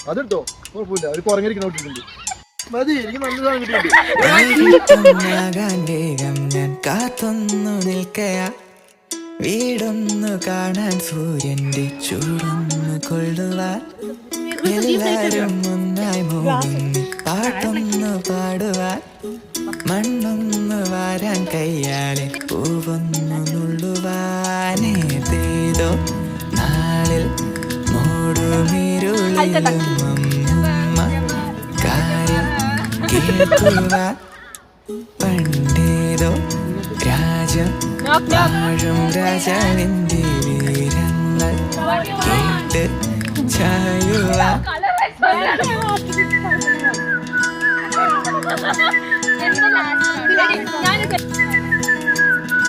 അതെടുത്തോ കുഴപ്പമില്ല. ഒരു കുറഞ്ഞിരിക്കണോട്ടിട്ടുണ്ട് മതി. എനിക്ക് നല്ലതാണ് കിട്ടിയത്. ഞാൻ കാത്തൊന്നു നിൽക്കയാ വീടൊന്നു കാണാൻ സൂര്യന്റെ ചൂടൊന്നു കൊള്ളുവാൻ എല്ലാരും ഒന്നായി മൂന്ന് പാട്ടൊന്നു പാടുവാൻ മണ്ണൊന്നു വാരാൻ കയ്യാലെ പൂവൊന്നു നുള്ളുവാനേതേതോ നാളിൽ മൂടുമിരുളിലും അമ്മ കാര്യം കേൾക്കുവാൻ പണ്ടേതോ രാജം വാഴും രാജാവിന്റെ വീരങ്ങൾ കേട്ട് ചായുവാൻ ഞാൻ